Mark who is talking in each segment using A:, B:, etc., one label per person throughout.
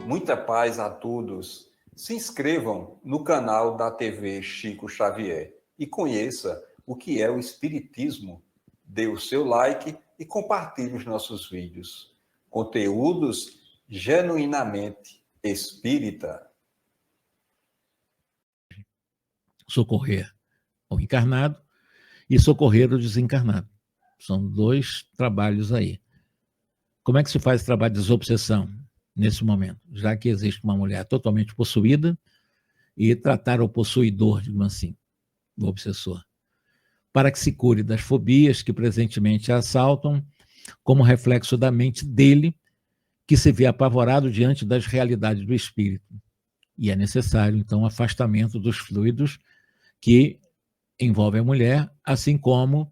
A: Muita paz a todos. Se inscrevam no canal da TV Chico Xavier e conheça o que é o Espiritismo. Dê o seu like e compartilhe os nossos vídeos. Conteúdos genuinamente espírita.
B: Socorrer o encarnado e socorrer o desencarnado. São dois trabalhos aí. Como é que se faz o trabalho de desobsessão nesse momento? Já que existe uma mulher totalmente possuída e tratar o possuidor, digamos assim, o obsessor, para que se cure das fobias que presentemente a assaltam, como reflexo da mente dele, que se vê apavorado diante das realidades do espírito. E é necessário, então, o afastamento dos fluidos que envolvem a mulher, assim como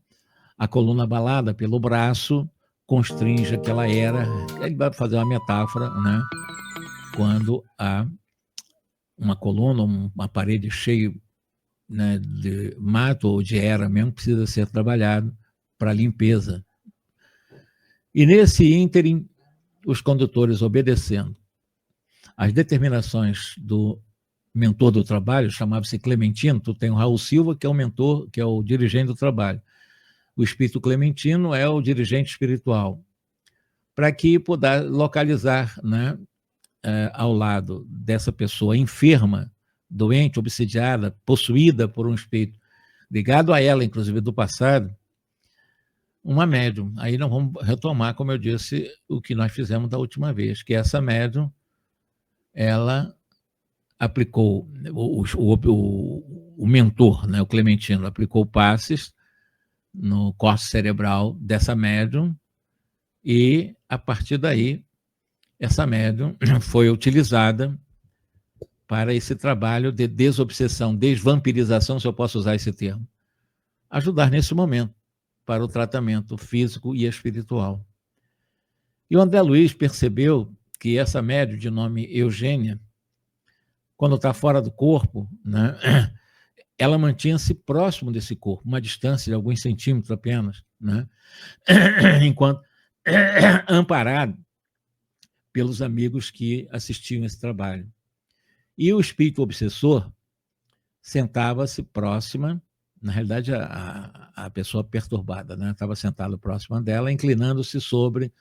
B: a coluna abalada pelo braço constringe que ela era. Ele vai fazer uma metáfora, né? Quando há uma coluna, uma parede cheia, né, de mato ou de era mesmo, precisa ser trabalhado para limpeza. E nesse ínterim, os condutores obedecendo às determinações do mentor do trabalho, chamava-se Clementino, tu tem o Raul Silva, que é o mentor, que é o dirigente do trabalho. O espírito Clementino é o dirigente espiritual, para que puder localizar, né, ao lado dessa pessoa enferma, doente, obsidiada, possuída por um espírito, ligado a ela, inclusive, do passado, uma médium. Aí nós vamos retomar, como eu disse, o que nós fizemos da última vez, que essa médium, ela aplicou, o mentor, né, o Clementino, aplicou passes no corte cerebral dessa médium e, a partir daí, essa médium foi utilizada para esse trabalho de desobsessão, desvampirização, se eu posso usar esse termo, ajudar nesse momento para o tratamento físico e espiritual. E o André Luiz percebeu que essa médium de nome Eugênia, quando está fora do corpo, né, ela mantinha-se próximo desse corpo, uma distância de alguns centímetros apenas, né, enquanto amparado pelos amigos que assistiam esse trabalho. E o espírito obsessor sentava-se próxima, na realidade a pessoa perturbada, né, estava sentada próxima dela, inclinando-se sobre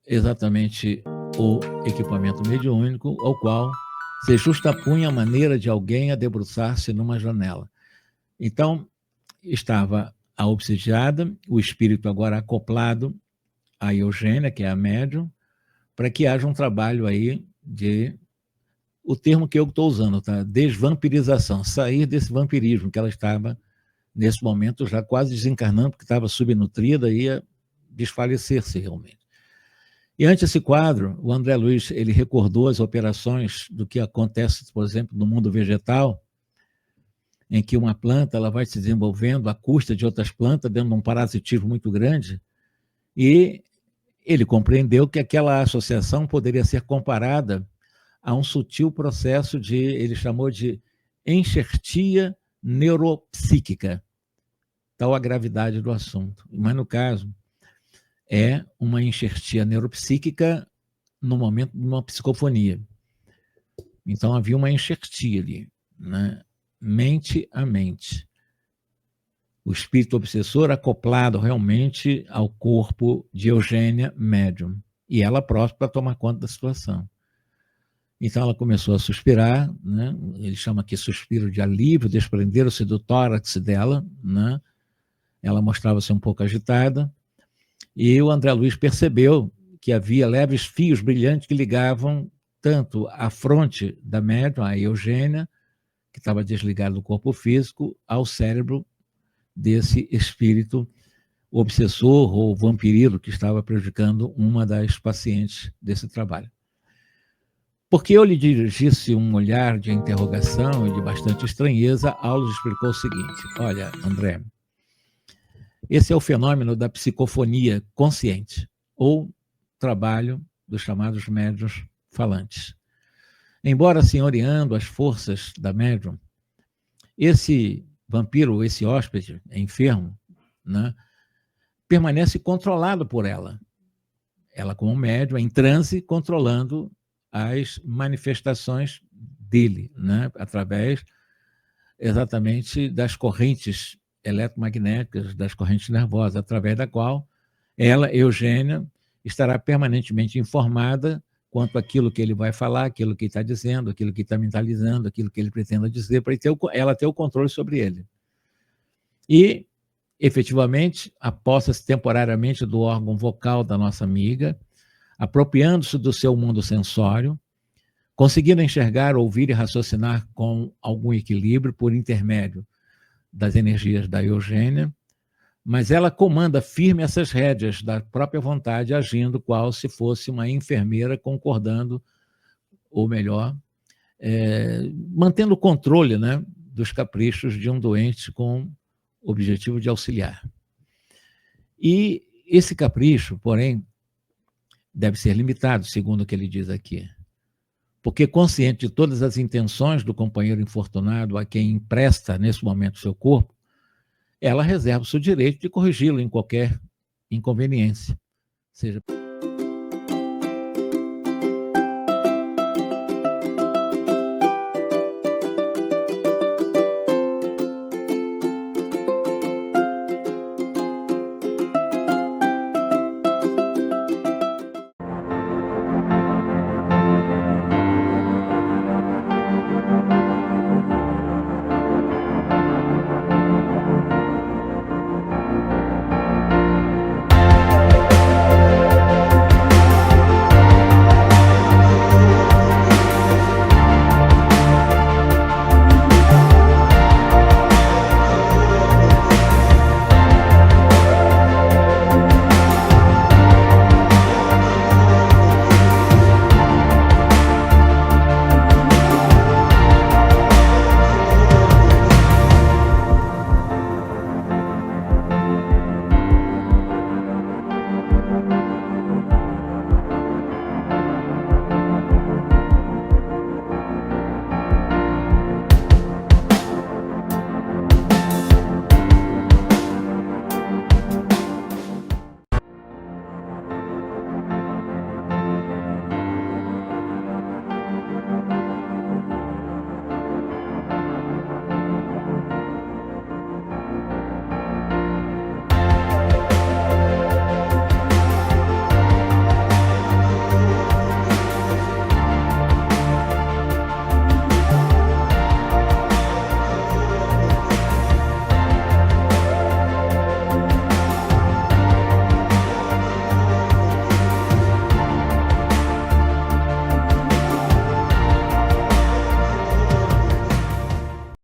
B: exatamente o equipamento mediúnico, ao qual se justapunha a maneira de alguém a debruçar-se numa janela. Então, estava a obsidiada, o espírito agora acoplado à Eugênia, que é a médium, para que haja um trabalho aí de, o termo que eu estou usando, tá? Desvampirização, sair desse vampirismo que ela estava, nesse momento, já quase desencarnando, porque estava subnutrida e ia desfalecer-se realmente. E ante esse quadro, o André Luiz, ele recordou as operações do que acontece, por exemplo, no mundo vegetal, em que uma planta ela vai se desenvolvendo à custa de outras plantas, dentro de um parasitismo muito grande, e ele compreendeu que aquela associação poderia ser comparada a um sutil processo de, ele chamou de enxertia neuropsíquica, tal a gravidade do assunto. Mas, no caso, é uma enxertia neuropsíquica no momento de uma psicofonia. Então, havia uma enxertia ali, né? Mente a mente. O espírito obsessor acoplado realmente ao corpo de Eugênia médium. E ela próxima para tomar conta da situação. Então, ela começou a suspirar, né? Ele chama aqui suspiro de alívio, desprenderam-se do tórax dela, né? Ela mostrava-se um pouco agitada. E o André Luiz percebeu que havia leves fios brilhantes que ligavam tanto a fronte da médium, a Eugênia, que estava desligada do corpo físico, ao cérebro desse espírito obsessor ou vampirilo que estava prejudicando uma das pacientes desse trabalho. Porque eu lhe dirigisse um olhar de interrogação e de bastante estranheza, Aulos explicou o seguinte: olha, André, esse é o fenômeno da psicofonia consciente, ou trabalho dos chamados médiuns falantes. Embora senhoreando as forças da médium, esse vampiro, esse hóspede enfermo, né, permanece controlado por ela. Ela, como médium, em transe, controlando as manifestações dele, né? Através exatamente das correntes eletromagnéticas, das correntes nervosas, através da qual ela, Eugênia, estará permanentemente informada quanto àquilo que ele vai falar, aquilo que ele está dizendo, aquilo que está mentalizando, aquilo que ele pretende dizer, para ela ter o controle sobre ele. E, efetivamente, aposta-se temporariamente do órgão vocal da nossa amiga, apropriando-se do seu mundo sensório, conseguindo enxergar, ouvir e raciocinar com algum equilíbrio por intermédio das energias da Eugênia, mas ela comanda firme essas rédeas da própria vontade, agindo qual se fosse uma enfermeira concordando, ou melhor, mantendo o controle, né, dos caprichos de um doente com o objetivo de auxiliar. E esse capricho, porém, deve ser limitado, segundo o que ele diz aqui, porque consciente de todas as intenções do companheiro infortunado a quem empresta, nesse momento, seu corpo, ela reserva o seu direito de corrigi-lo em qualquer inconveniência. Seja